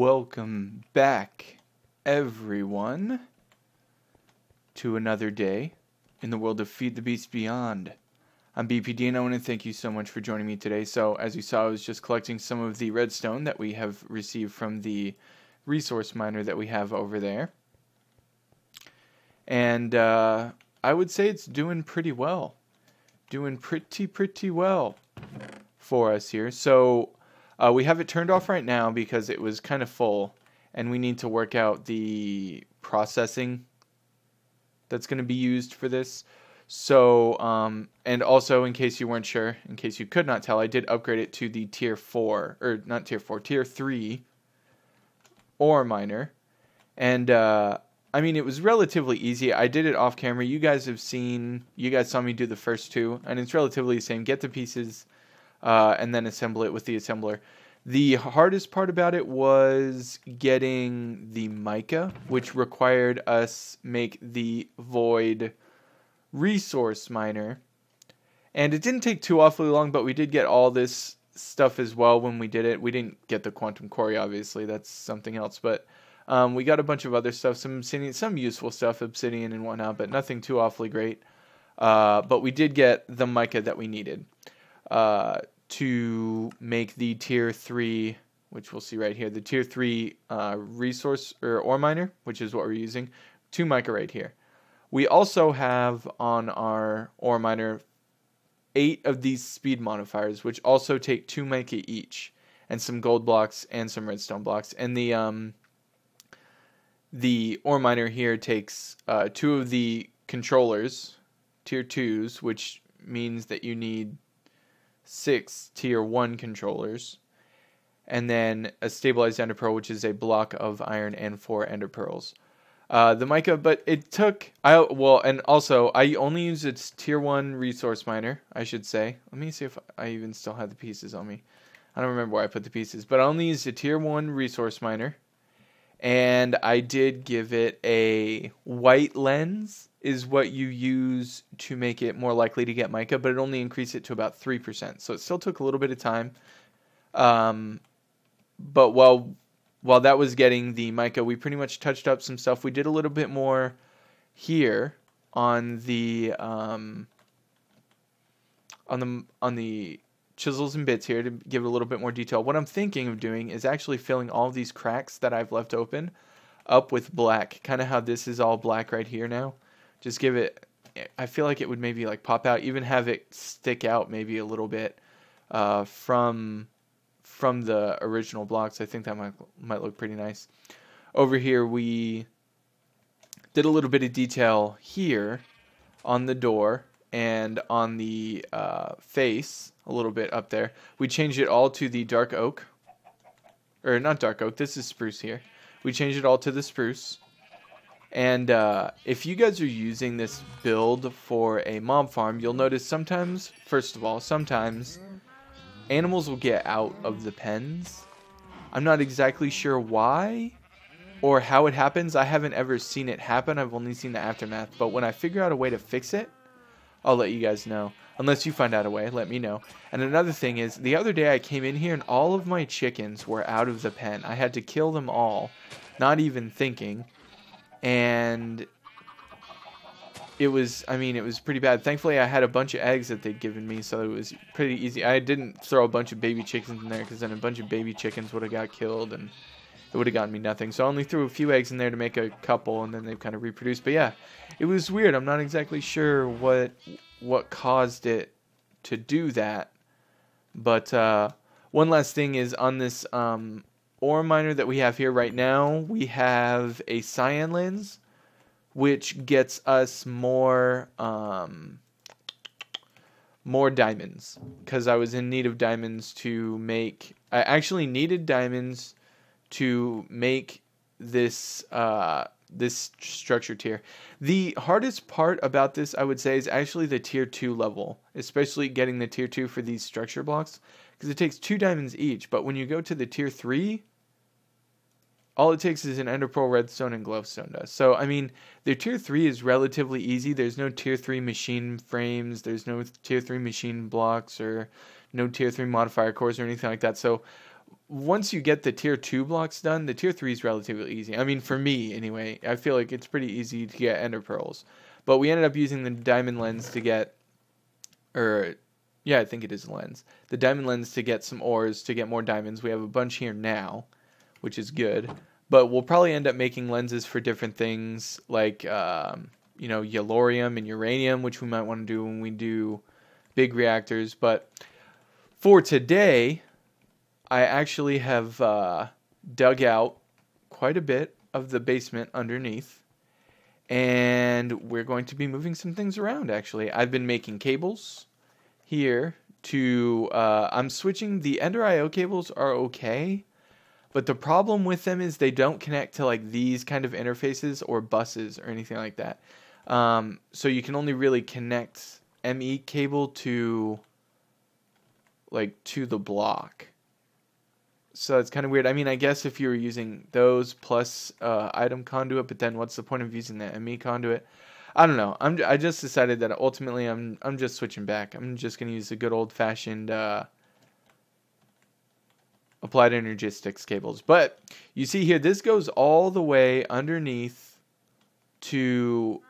Welcome back, everyone, to another day in the world of Feed the Beast Beyond. I'm BPD, and I want to thank you so much for joining me today. So, as you saw, I was just collecting some of the redstone that we have received from the resource miner that we have over there. And I would say it's doing pretty well. Doing pretty well for us here. So, we have it turned off right now because it was kind of full, and we need to work out the processing that's going to be used for this. So, and also, in case you weren't sure, in case you could not tell, I did upgrade it to the tier 4, or not tier 4, tier 3 ore miner. And, I mean, it was relatively easy. I did it off camera. You guys saw me do the first two, and it's relatively the same. Get the pieces, and then assemble it with the assembler. The hardest part about it was getting the mica, which required us make the void resource miner. And it didn't take too awfully long, but we did get all this stuff as well when we did it. We didn't get the quantum quarry, obviously. That's something else. But we got a bunch of other stuff, some obsidian, some useful stuff, obsidian and whatnot, but nothing too awfully great. But we did get the mica that we needed to make the tier 3, which we'll see right here, the tier 3 resource or ore miner, which is what we're using, 2 mica right here. We also have on our ore miner 8 of these speed modifiers, which also take 2 mica each, and some gold blocks and some redstone blocks. And the ore miner here takes 2 of the controllers, tier 2s, which means that you need 6 tier 1 controllers, and then a stabilized ender pearl, which is a block of iron, and 4 ender pearls. The mica, but it took, and also I only used its tier 1 resource miner, I should say. Let me see if I even still have the pieces on me. I don't remember where I put the pieces, but I only used a tier 1 resource miner, and I did give it a white lens, is what you use to make it more likely to get mica, but it only increased it to about 3%. So it still took a little bit of time. But while that was getting the mica, we pretty much touched up some stuff. We did a little bit more here on the chisels and bits here to give it a little bit more detail. What I'm thinking of doing is actually filling all of these cracks that I've left open up with black, kind of how this is all black right here now. Just give it, I feel like it would maybe like pop out, even have it stick out maybe a little bit from the original blocks. I think that might look pretty nice. Over here we did a little bit of detail here on the door and on the face, a little bit up there. We changed it all to the dark oak, or not dark oak, this is spruce here. We changed it all to the spruce. And if you guys are using this build for a mob farm, you'll notice sometimes, first of all, sometimes animals will get out of the pens. I'm not exactly sure why or how it happens. I haven't ever seen it happen. I've only seen the aftermath. But when I figure out a way to fix it, I'll let you guys know. Unless you find out a way, let me know. And another thing is, the other day I came in here and all of my chickens were out of the pen. I had to kill them all, not even thinking. And it was pretty bad. Thankfully, I had a bunch of eggs that they'd given me, so it was pretty easy. I didn't throw a bunch of baby chickens in there, because then a bunch of baby chickens would have got killed, and it would have gotten me nothing. So I only threw a few eggs in there to make a couple, and then they've kind of reproduced. But yeah, it was weird. I'm not exactly sure what caused it to do that. But one last thing is on this ore miner that we have here right now, we have a cyan lens, which gets us more diamonds, because I was in need of diamonds to make. I actually needed diamonds to make this this structure tier. The hardest part about this, I would say, is actually the tier 2 level, especially getting the tier 2 for these structure blocks, because it takes 2 diamonds each. But when you go to the tier 3, all it takes is an ender pearl, redstone, and glowstone dust. So, I mean, the tier 3 is relatively easy. There's no tier 3 machine frames. There's no tier 3 machine blocks or no tier 3 modifier cores or anything like that. So, once you get the tier 2 blocks done, the tier 3 is relatively easy. I mean, for me anyway, I feel like it's pretty easy to get ender pearls. But we ended up using the diamond lens to get, or yeah, I think it is lens. The diamond lens to get some ores, to get more diamonds. We have a bunch here now, which is good. But we'll probably end up making lenses for different things like, you know, yellorium and uranium, which we might want to do when we do big reactors. But for today, I actually have dug out quite a bit of the basement underneath, and we're going to be moving some things around. Actually, I've been making cables here to I'm switching. The Ender IO cables are okay, but the problem with them is they don't connect to like these kind of interfaces or buses or anything like that. So you can only really connect ME cable to like to the block. So it's kind of weird. I mean, I guess if you were using those plus item conduit, but then what's the point of using the ME conduit? I don't know. I just decided that ultimately I'm just switching back. I'm just gonna use the good old fashioned applied energistics cables. But you see here, this goes all the way underneath to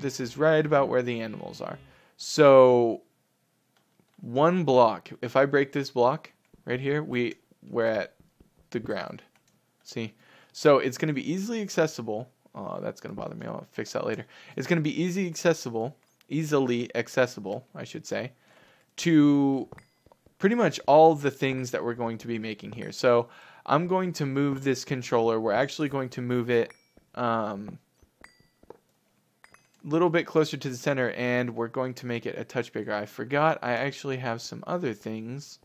this is right about where the animals are. So one block. If I break this block right here, we're at the ground. See? So it's going to be easily accessible. Oh, that's going to bother me. I'll fix that later. It's going to be easily accessible, I should say, to pretty much all the things that we're going to be making here. So I'm going to move this controller. We're actually going to move it a little bit closer to the center, and we're going to make it a touch bigger. I forgot I actually have some other things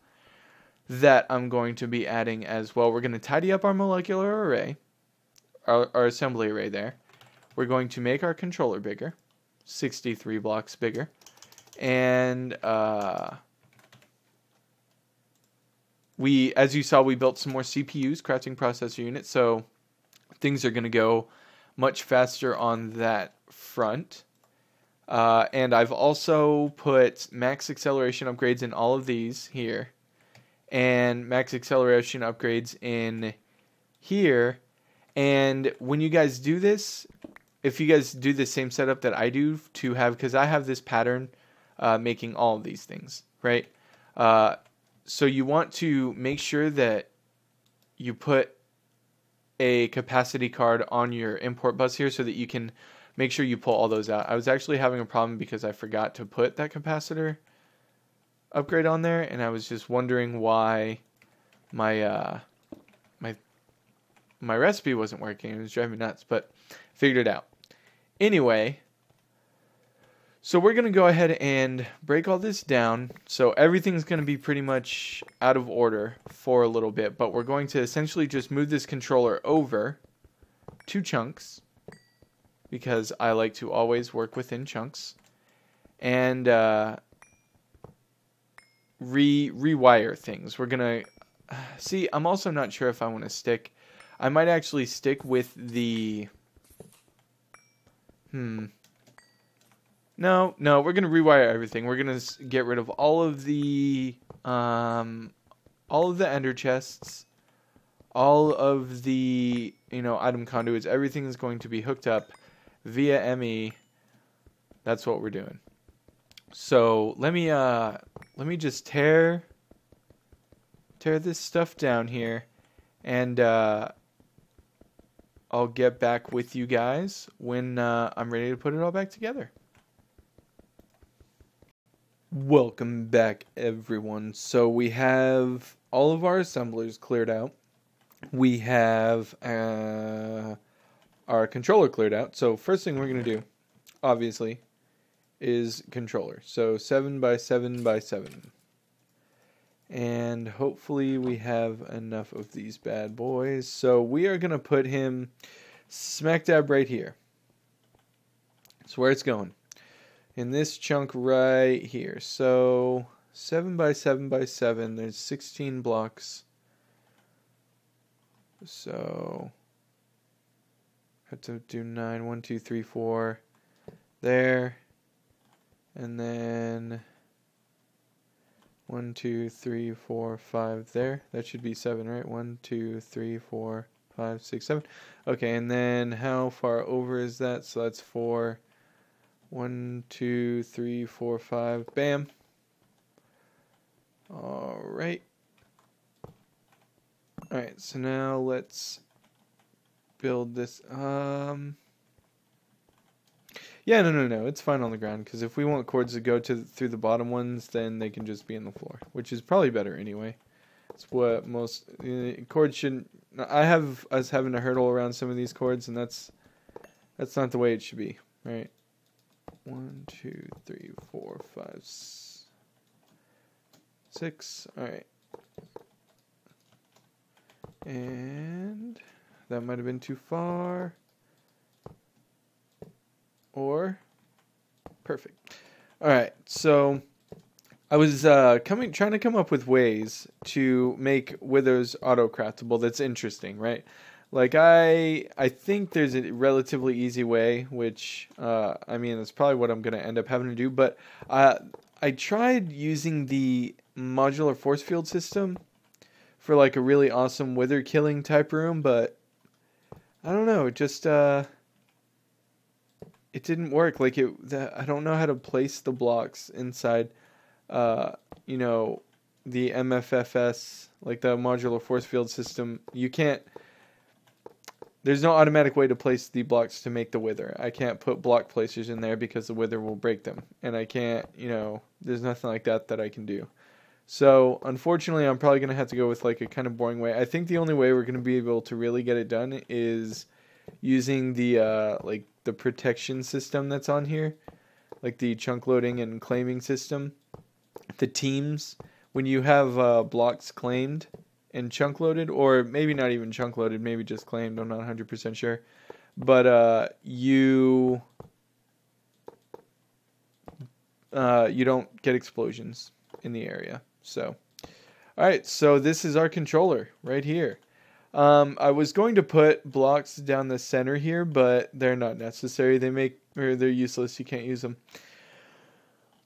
that I'm going to be adding as well. We're going to tidy up our molecular array, our assembly array there. We're going to make our controller bigger, 63 blocks bigger, and as you saw, we built some more CPUs, crafting processor units, so things are going to go much faster on that front. And I've also put max acceleration upgrades in all of these here, and max acceleration upgrades in here. And when you guys do this, if you guys do the same setup that I do to have, because I have this pattern making all of these things, right? So you want to make sure that you put a capacity card on your import bus here so that you can make sure you pull all those out. I was actually having a problem because I forgot to put that capacitor upgrade on there, and I was just wondering why my my recipe wasn't working. It was driving me nuts, but figured it out. Anyway, so we're going to go ahead and break all this down. So everything's going to be pretty much out of order for a little bit, but we're going to essentially just move this controller over 2 chunks, because I like to always work within chunks, and rewire things. We're going to see, I'm also not sure if I want to stick. I might actually stick with the No, we're going to rewire everything. We're going to get rid of all of the ender chests, all of the, item conduits. Everything is going to be hooked up via ME. That's what we're doing. So let me just tear this stuff down here, and I'll get back with you guys when I'm ready to put it all back together. Welcome back, everyone. So we have all of our assemblers cleared out. We have our controller cleared out. So first thing we're going to do, obviously, is controller. So 7 by 7 by 7. And hopefully we have enough of these bad boys. So we are going to put him smack dab right here. That's where it's going. In this chunk right here. So 7 by 7 by 7. There's 16 blocks. So I have to do 9. 1, 2, 3, 4. There. And then 1, 2, 3, 4, 5 there. That should be 7, right? 1, 2, 3, 4, 5, 6, 7. Okay, and then how far over is that? So that's 4. 1, 2, 3, 4, 5. Bam. All right. All right, so now let's build this. Yeah, no. It's fine on the ground, because if we want cords to go through the bottom ones, then they can just be in the floor, which is probably better anyway. It's what most cords shouldn't. I have us having to hurdle around some of these cords, and that's not the way it should be, right? 1, 2, 3, 4, 5, 6. All right. And that might have been too far. Or perfect. All right. So I was trying to come up with ways to make withers auto-craftable that's interesting, right? Like I think there's a relatively easy way, which I mean that's probably what I'm gonna end up having to do. But I tried using the modular force field system for like a really awesome wither killing type room, but I don't know, it just it didn't work. Like I don't know how to place the blocks inside you know, the MFFS, like the modular force field system. You can't, there's no automatic way to place the blocks to make the wither. I can't put block placers in there because the wither will break them. And I can't, you know, there's nothing like that I can do. So, unfortunately, I'm probably going to have to go with like a kind of boring way. I think the only way we're going to be able to really get it done is using the like the protection system that's on here, like the chunk loading and claiming system. The teams, when you have blocks claimed and chunk loaded, or maybe not even chunk loaded, maybe just claimed, I'm not 100% sure, but you don't get explosions in the area. So, all right, so this is our controller right here. I was going to put blocks down the center here, but they're not necessary. They're useless. You can't use them.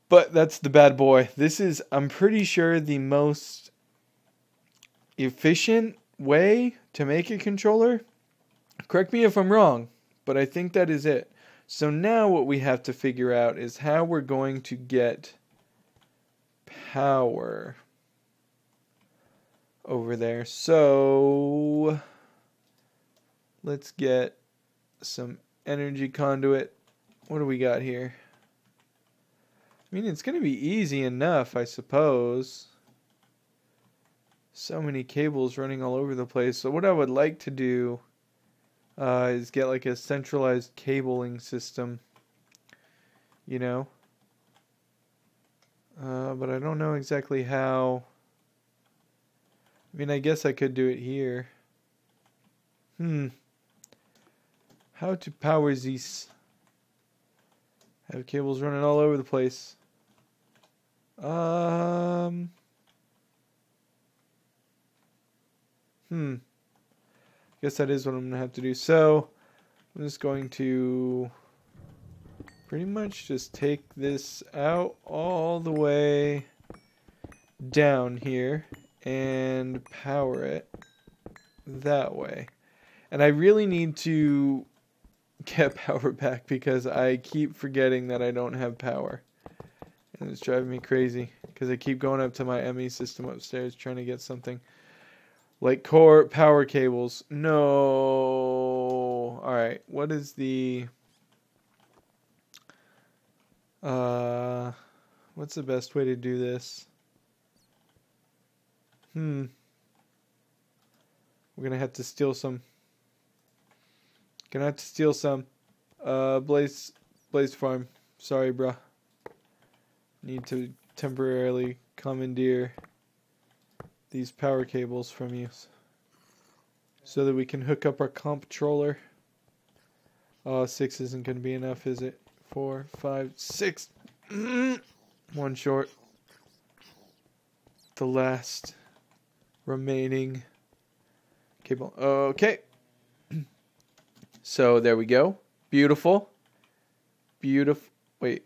But that's the bad boy. This is, I'm pretty sure, the most efficient way to make a controller. Correct me if I'm wrong, but I think that is it. So now what we have to figure out is how we're going to get power over there. So let's get some energy conduit. What do we got here? I mean, it's going to be easy enough, I suppose. So many cables running all over the place. So what I would like to do is get like a centralized cabling system, you know. But I don't know exactly how. I mean, I guess I could do it here. How to power these? Have cables running all over the place. Guess that is what I'm gonna have to do. So I'm just going to pretty much just take this out all the way down here and power it that way. And I really need to get power back because I keep forgetting that I don't have power. And it's driving me crazy because I keep going up to my ME system upstairs trying to get something. Like core power cables. No. Alright, what is the... what's the best way to do this? We're gonna have to steal some. Blaze Farm. Sorry, bruh. Need to temporarily commandeer these power cables from you so that we can hook up our controller. 6 isn't going to be enough, is it? 4, 5, 6. One short. The last remaining cable. Okay. So there we go. Beautiful. Beautiful. Wait.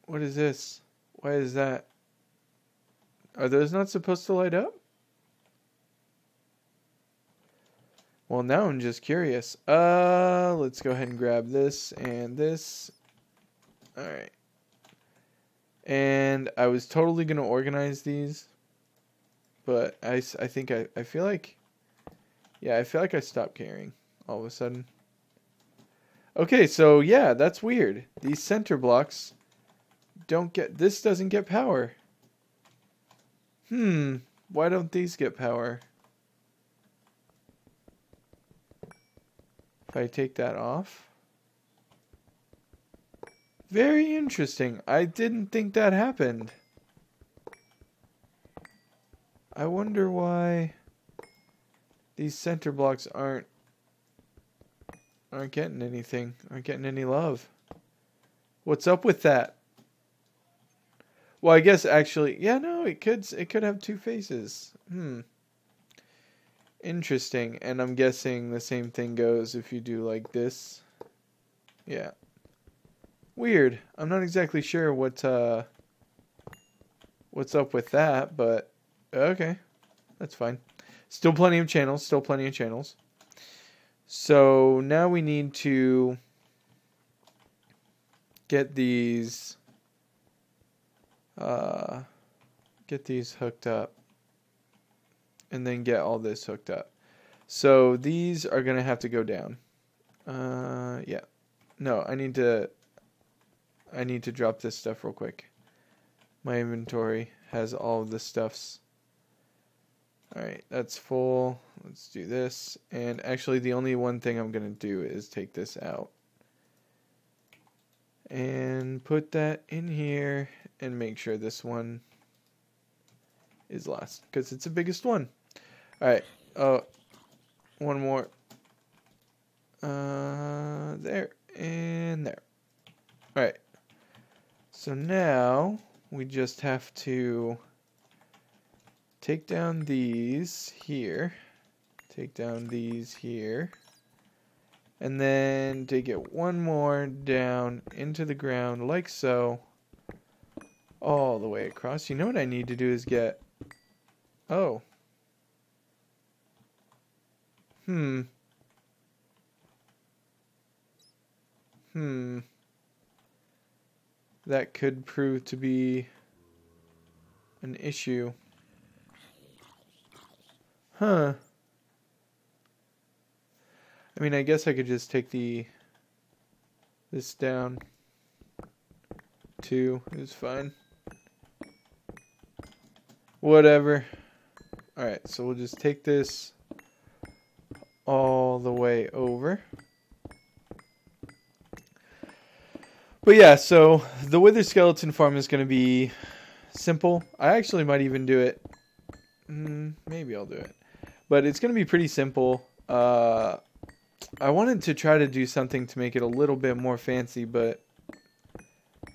What is this? Why is that? Are those not supposed to light up? Well, now I'm just curious. Let's go ahead and grab this and this. All right. And I was totally going to organize these, but I think I feel like, yeah, I feel like I stopped caring all of a sudden. Okay, so yeah, that's weird. These center blocks doesn't get power. Why don't these get power? If I take that off. Very interesting. I didn't think that happened. I wonder why these center blocks aren't getting anything, aren't getting any love. What's up with that? Well, I guess actually, yeah, no, it could have two faces. Interesting. And I'm guessing the same thing goes if you do like this. Yeah. Weird. I'm not exactly sure what's up with that, but okay. That's fine. Still plenty of channels, So now we need to get these hooked up. And then get all this hooked up. So these are going to have to go down. Yeah. No, I need to drop this stuff real quick. My inventory has all of the stuffs. Alright, that's full. Let's do this. And actually the only one thing I'm going to do is take this out. And put that in here and make sure this one is last. Because it's the biggest one. Alright, one more. There and there. Alright. So now we just have to take down these here. Take down these here. And then take it one more down into the ground like so. All the way across. You know what I need to do is get... Oh. That could prove to be an issue. I mean, I guess I could just take this down. 2 is fine. Whatever. Alright, so we'll just take this all the way over. But yeah, so the wither skeleton farm is going to be simple. I actually might even do it. Maybe I'll do it. But it's going to be pretty simple. I wanted to try to do something to make it a little bit more fancy, but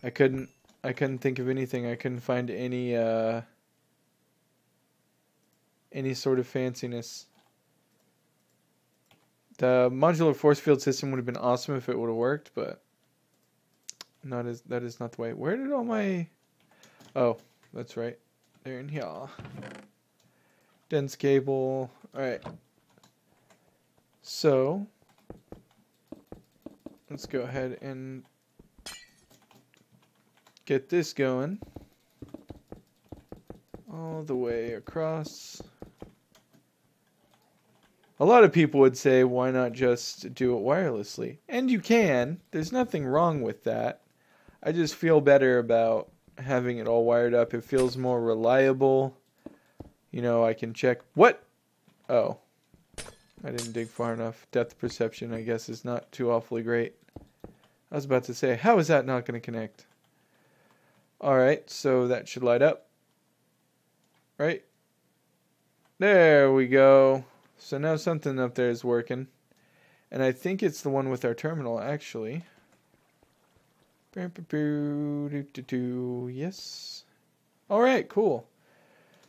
I couldn't think of anything. I couldn't find any sort of fanciness. The modular force field system would have been awesome if it would have worked, but that is not the way. Where did all my... Oh, that's right. They're in here. Dense cable. Alright. So, let's go ahead and get this going. All the way across. A lot of people would say, why not just do it wirelessly? And you can. There's nothing wrong with that. I just feel better about having it all wired up. It feels more reliable. You know, I can check... What? Oh. I didn't dig far enough. Depth perception, I guess, is not too awfully great. I was about to say, how is that not going to connect? Alright, so that should light up. Right? There we go. So now something up there is working. And I think it's the one with our terminal, actually. Yes. Alright, cool.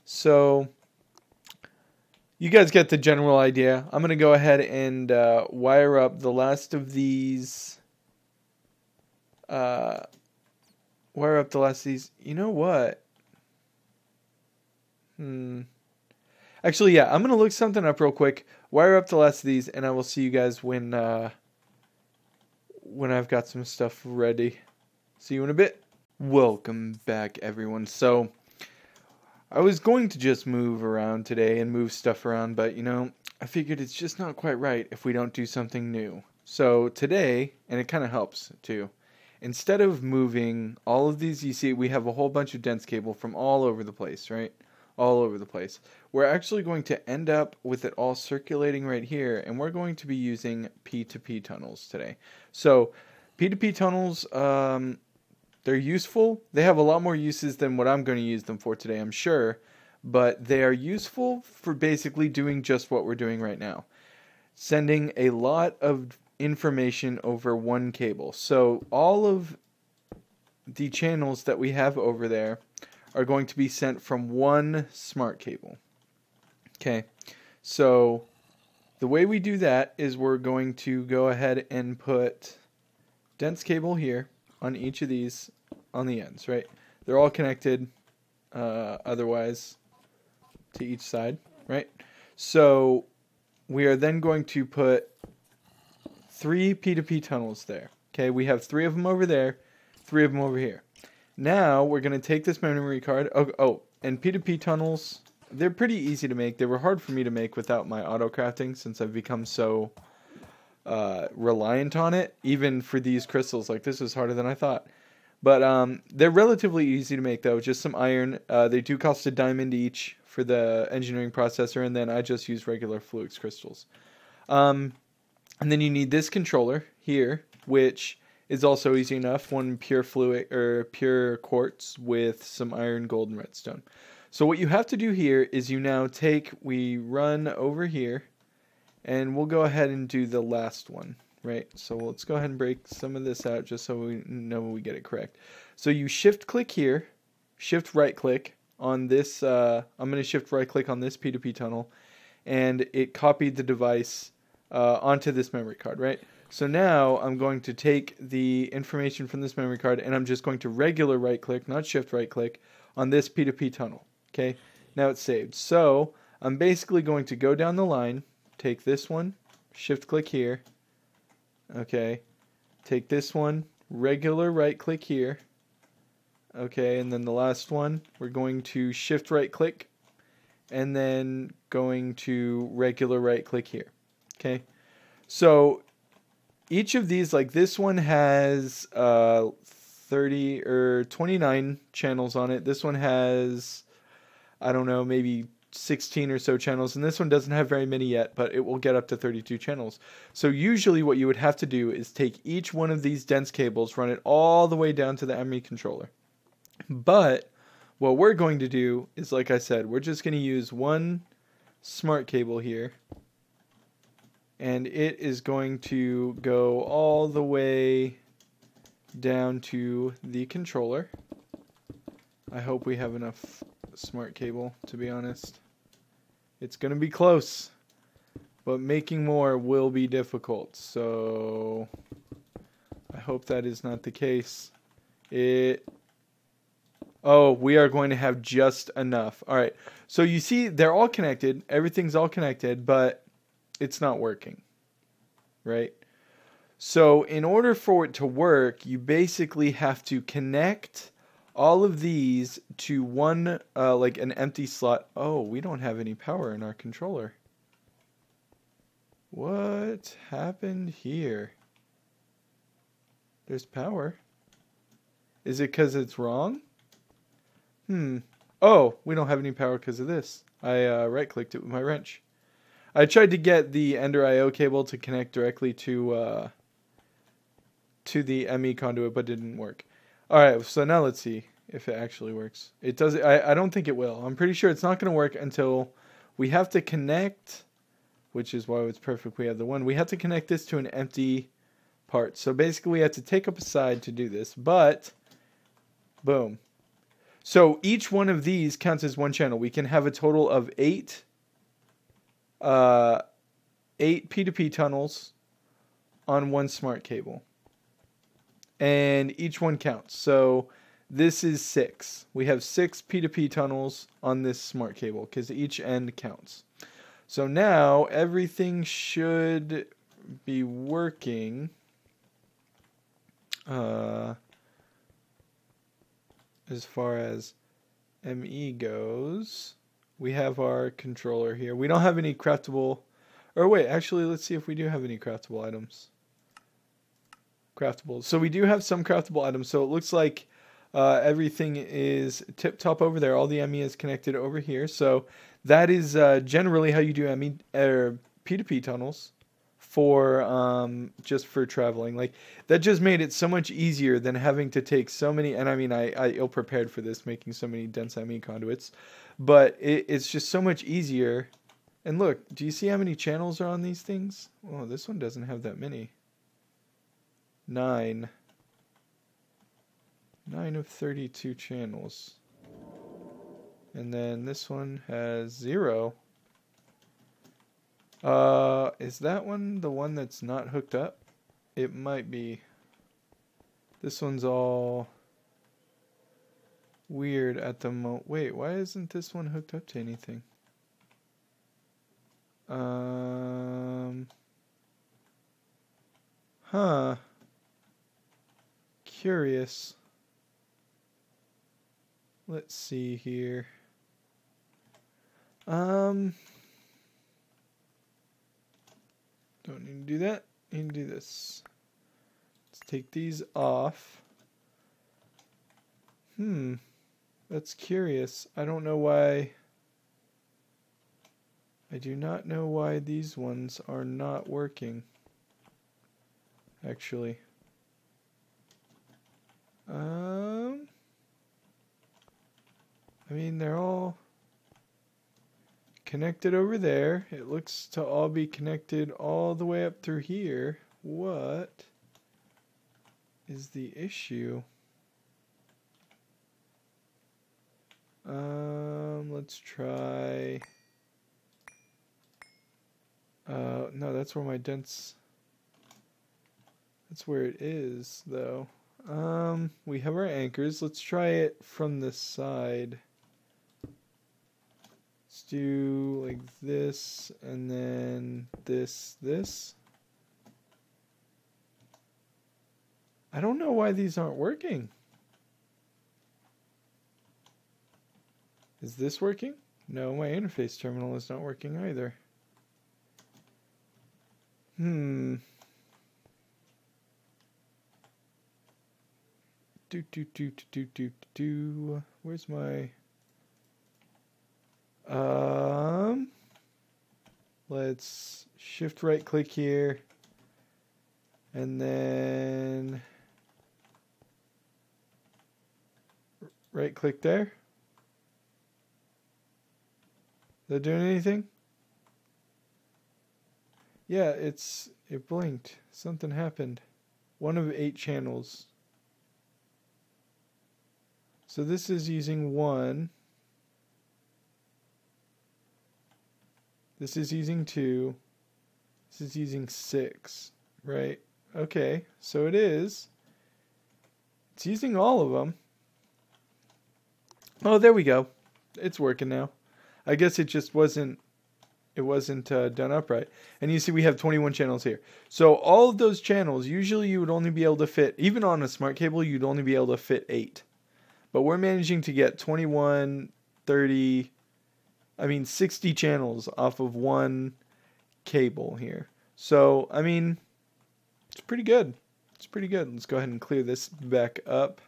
So, you guys get the general idea. I'm going to go ahead and wire up the last of these. You know what? Actually, yeah, I'm going to look something up real quick, wire up the last of these, and I will see you guys when I've got some stuff ready. See you in a bit. Welcome back, everyone. So, I was going to just move around today and move stuff around, but, you know, I figured it's just not quite right if we don't do something new. So, today, and it kind of helps, too, instead of moving all of these, you see, we have a whole bunch of dense cable from all over the place, right? All over the place. We're actually going to end up with it all circulating right here, and we're going to be using P2P tunnels today. So, P2P tunnels, they're useful. They have a lot more uses than what I'm going to use them for today, I'm sure. But they are useful for basically doing just what we're doing right now. Sending a lot of information over one cable. So all of the channels that we have over there are going to be sent from one smart cable. Okay, so the way we do that is we're going to go ahead and put dense cable here on each of these on the ends, right? They're all connected otherwise to each side, right? So we are then going to put 3 P2P tunnels there. Okay, we have 3 of them over there, 3 of them over here. Now we're going to take this memory card. Oh, and P2P tunnels, they're pretty easy to make. They were hard for me to make without my auto crafting since I've become so reliant on it. Even for these crystals, like this was harder than I thought. But they're relatively easy to make though. Just some iron. They do cost a diamond each for the engineering processor, and then I just use regular Fluix crystals. And then you need this controller here, which is also easy enough. One pure fluid or pure quartz with some iron, gold, and redstone. So what you have to do here is we run over here, and we'll go ahead and do the last one, right? So let's go ahead and break some of this out just so we know we get it correct. So you shift click here, shift right click on this. I'm going to shift right click on this P2P tunnel, and it copied the device onto this memory card, right? So now I'm going to take the information from this memory card, and I'm just going to regular right click, not shift right click, on this P2P tunnel. Okay, now it's saved. So I'm basically going to go down the line, take this one, shift click here, okay, take this one, regular right click here, okay, and then the last one, we're going to shift right click, and then going to regular right click here, okay. So each of these, like this one has 30 or 29 channels on it. This one has, I don't know, maybe 16 or so channels, and this one doesn't have very many yet, but it will get up to 32 channels. So usually what you would have to do is take each one of these dense cables, run it all the way down to the ME controller. But what we're going to do is, like I said, we're just going to use one smart cable here, and it is going to go all the way down to the controller. I hope we have enough smart cable, to be honest. It's going to be close, but making more will be difficult, so I hope that is not the case. Oh, we are going to have just enough. All right, so you see they're all connected, everything's all connected, but it's not working, right? So in order for it to work, you basically have to connect all of these to one, like an empty slot. Oh, we don't have any power in our controller. What happened here? There's power. Is it because it's wrong? Oh, we don't have any power because of this. I right-clicked it with my wrench. I tried to get the Ender IO cable to connect directly to the ME conduit, but it didn't work. Alright, so now let's see if it actually works. It does. I don't think it will. I'm pretty sure it's not going to work until we have to connect, which is why it's perfect we have the one. We have to connect this to an empty part. So basically we have to take up a side to do this, but boom. So each one of these counts as one channel. We can have a total of 8 P2P tunnels on one smart cable. And each one counts. So This is 6. We have 6 P2P tunnels on this smart cable because each end counts. So now everything should be working. As far as ME goes, we have our controller here. We don't have any craftable, or wait, actually, let's see if we do have any craftable items. Craftable. So we do have some craftable items. So it looks like everything is tip-top over there. All the ME is connected over here. So that is generally how you do ME or P2P tunnels for just for traveling. Like that just made it so much easier than having to take so many. And I mean, I ill prepared for this, making so many dense ME conduits, but it's just so much easier. And look, do you see how many channels are on these things? Oh, this one doesn't have that many. 9 of 32 channels. And then this one has 0. Is that one the one that's not hooked up? It might be. This one's all weird at the moment. Wait, why isn't this one hooked up to anything? Huh. Curious. Let's see here. Don't need to do that. Need to do this. Let's take these off. That's curious. I don't know why. I do not know why these ones are not working. Actually. I mean, they're all connected over there. It looks to all be connected all the way up through here. What is the issue? Let's try. No, that's where my dents. That's where it is, though. We have our anchors. Let's try it from the side. Let's do like this, and then this. I don't know why these aren't working. Is this working? No, my interface terminal is not working either. Where's my let's shift right click here and then right click there. Is that doing anything? Yeah, it blinked. Something happened. 1 of 8 channels. So this is using 1. This is using 2. This is using 6, right? Okay, so it is. It's using all of them. Oh, there we go. It's working now. I guess it just wasn't. It wasn't done upright. And you see we have 21 channels here. So all of those channels, usually you would only be able to fit, even on a smart cable, you'd only be able to fit 8. But we're managing to get 21, 30, 60 channels off of one cable here. So, I mean, it's pretty good. It's pretty good. Let's go ahead and clear this back up.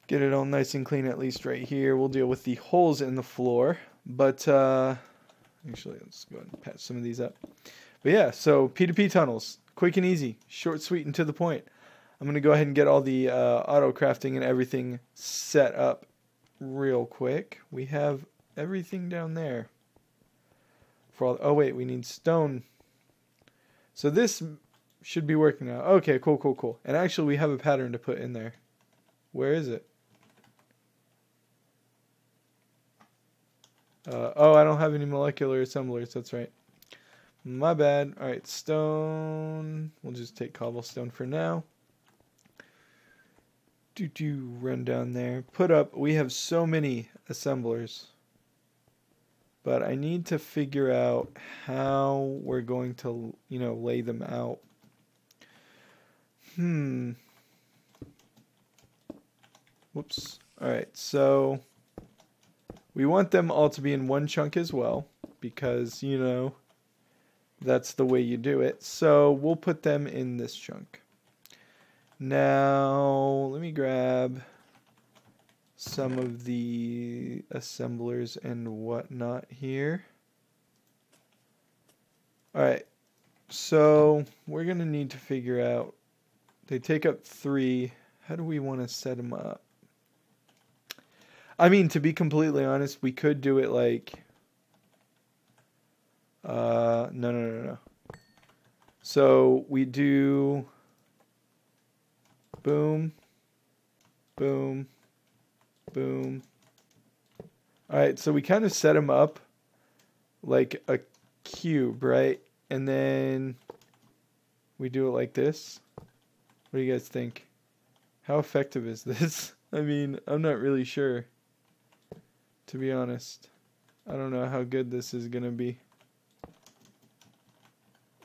Get it all nice and clean, at least right here. We'll deal with the holes in the floor. But, actually, let's go ahead and patch some of these up. But yeah, so P2P tunnels. Quick and easy. Short, sweet, and to the point. I'm going to go ahead and get all the auto crafting and everything set up real quick. We have everything down there. Oh, wait, we need stone. So this should be working now. Okay, cool. And actually, we have a pattern to put in there. Where is it? Oh, I don't have any molecular assemblers. That's right. My bad. All right, stone. We'll just take cobblestone for now. run down there. Put up, we have so many assemblers. But I need to figure out how we're going to, you know, lay them out. Whoops. All right, so we want them all to be in one chunk as well because, you know, that's the way you do it. So we'll put them in this chunk. Now, let me grab some of the assemblers and whatnot here. Alright, so we're going to need to figure out, they take up 3, how do we want to set them up? I mean, to be completely honest, we could do it like, no. So we do boom, boom, boom. Alright, so we kind of set them up like a cube, right? And then we do it like this. What do you guys think? How effective is this? I mean, I'm not really sure, to be honest. I don't know how good this is gonna be.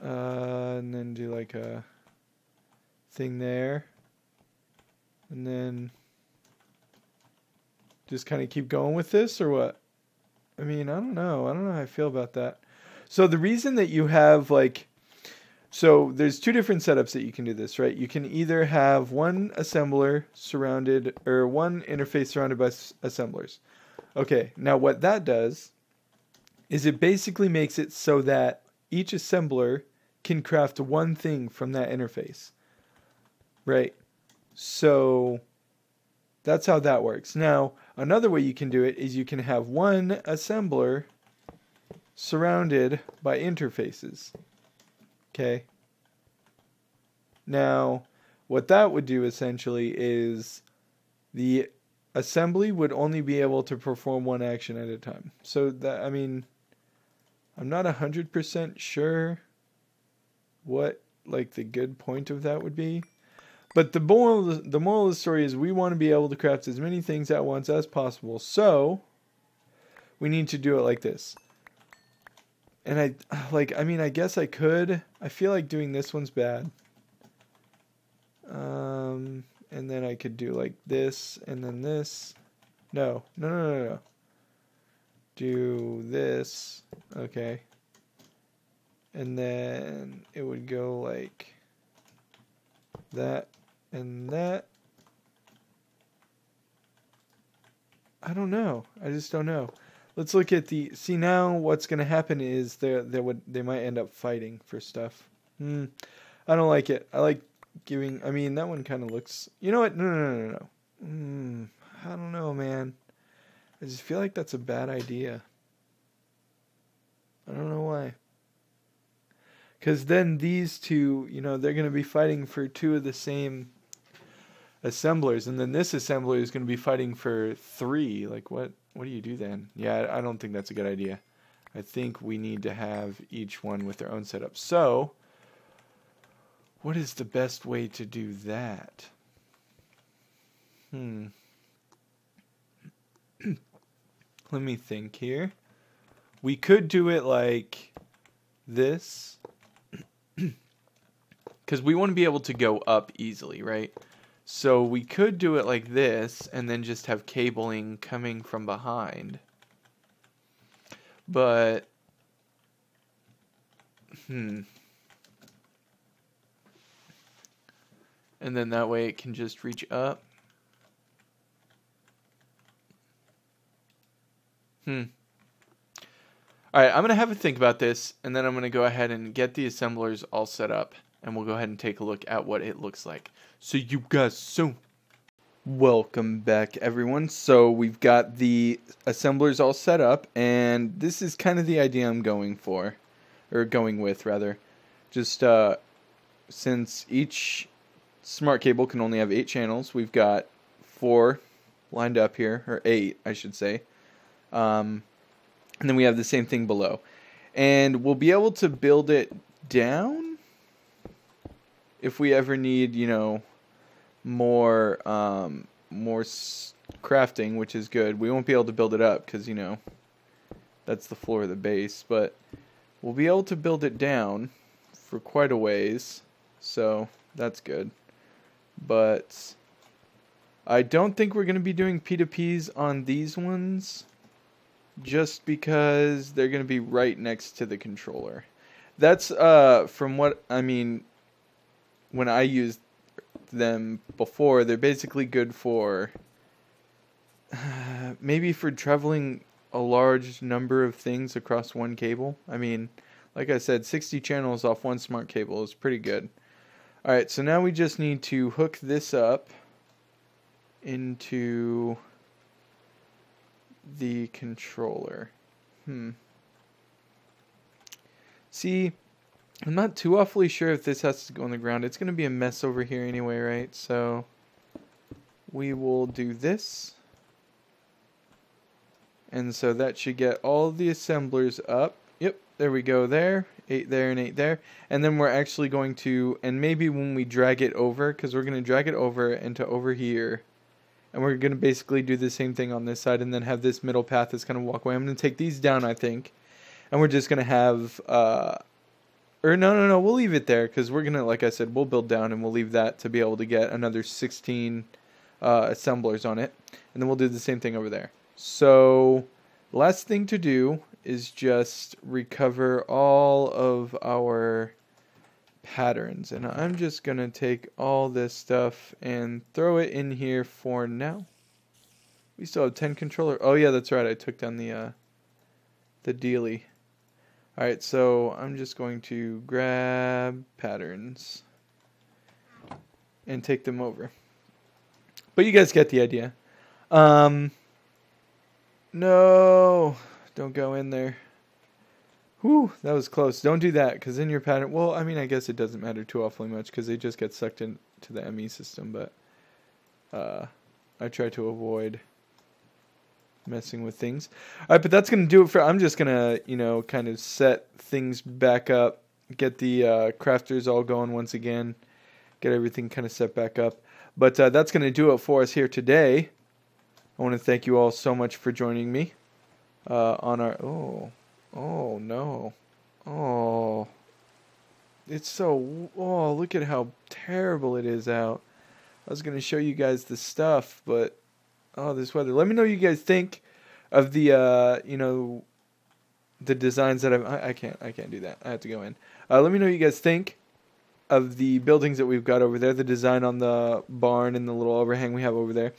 And then do like a thing there. And then just kind of keep going with this, or what? I mean, I don't know. I don't know how I feel about that. So the reason that you have like, so there's 2 different setups that you can do this, right? You can either have one assembler surrounded, or one interface surrounded by assemblers. Okay, now what that does is it basically makes it so that each assembler can craft one thing from that interface, right? So that's how that works. Now, another way you can do it is you can have one assembler surrounded by interfaces. Okay. Now, what that would do essentially is the assembly would only be able to perform one action at a time. So that, I mean, I'm not 100% sure what like the good point of that would be. But the moral of the story is we want to be able to craft as many things at once as possible. So we need to do it like this. And I mean, I guess I could. I feel like doing this one's bad. And then I could do like this and then this. No. Do this. Okay. And then it would go like that and that. I don't know. I just don't know. Let's look at the, see now what's going to happen is they might end up fighting for stuff. I don't like it. I like giving, I mean, that one kind of looks, you know what? No. I don't know, man. I just feel like that's a bad idea. I don't know why. Because then these two, you know, they're going to be fighting for 2 of the same assemblers. And then this assembler is going to be fighting for 3. Like, what do you do then? Yeah, I don't think that's a good idea. I think we need to have each one with their own setup. So, what is the best way to do that? Let me think here. We could do it like this. Because we want to be able to go up easily, right? So we could do it like this and then just have cabling coming from behind. But, and then that way it can just reach up. Alright, I'm going to have a think about this, and then I'm going to go ahead and get the assemblers all set up, and we'll go ahead and take a look at what it looks like. So you guys soon. Welcome back, everyone. So we've got the assemblers all set up, and this is kind of the idea I'm going with, rather. Just since each smart cable can only have 8 channels, we've got 4 lined up here, or 8, I should say. And then we have the same thing below. And we'll be able to build it down if we ever need, you know, more crafting, which is good. We won't be able to build it up because, you know, that's the floor of the base, but we'll be able to build it down for quite a ways, so that's good. But I don't think we're going to be doing P2Ps on these ones, just because they're going to be right next to the controller. That's from what I mean. When I used them before, they're basically good for maybe for traveling a large number of things across one cable. I mean, like I said, 60 channels off one smart cable is pretty good. Alright, so now we just need to hook this up into the controller. See, I'm not too awfully sure if this has to go on the ground. It's going to be a mess over here anyway, right? So we will do this. And so that should get all the assemblers up. Yep, there we go there. 8 there and 8 there. And then we're actually going to, and maybe when we drag it over, because we're going to drag it over into over here. And we're going to basically do the same thing on this side and then have this middle path that's going to walk away. I'm going to take these down, I think. And we're just going to have, or no, we'll leave it there because we're going to, like I said, we'll build down and we'll leave that to be able to get another 16 assemblers on it. And then we'll do the same thing over there. So, last thing to do is just recover all of our patterns. And I'm just going to take all this stuff and throw it in here for now. We still have 10 controller. Oh yeah, that's right. I took down the dealie. Alright, so I'm just going to grab patterns and take them over. But you guys get the idea. No, don't go in there. Whew, that was close. Don't do that, because in your pattern, well, I mean, I guess it doesn't matter too awfully much, because they just get sucked into the ME system, but I try to avoid messing with things. Alright, but that's going to do it for, I'm just going to, you know, kind of set things back up, get the crafters all going once again, get everything kind of set back up. But that's going to do it for us here today. I want to thank you all so much for joining me on our... Oh, no. Oh. It's so... Oh, look at how terrible it is out. I was going to show you guys the stuff, but... Oh, this weather. Let me know what you guys think of the, you know, the designs that I can't do that. I have to go in. Let me know what you guys think of the buildings that we've got over there, the design on the barn and the little overhang we have over there.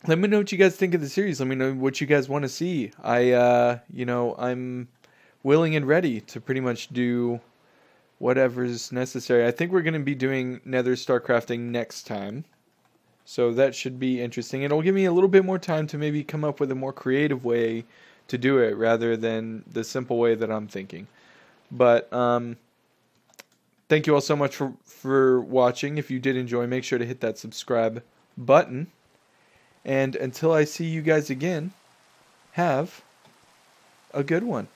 Let me know what you guys think of the series. Let me know what you guys want to see. You know, I'm willing and ready to pretty much do whatever's necessary. I think we're going to be doing Nether Star crafting next time. So that should be interesting. It'll give me a little bit more time to maybe come up with a more creative way to do it rather than the simple way that I'm thinking. But thank you all so much for watching. If you did enjoy, make sure to hit that subscribe button. And until I see you guys again, have a good one.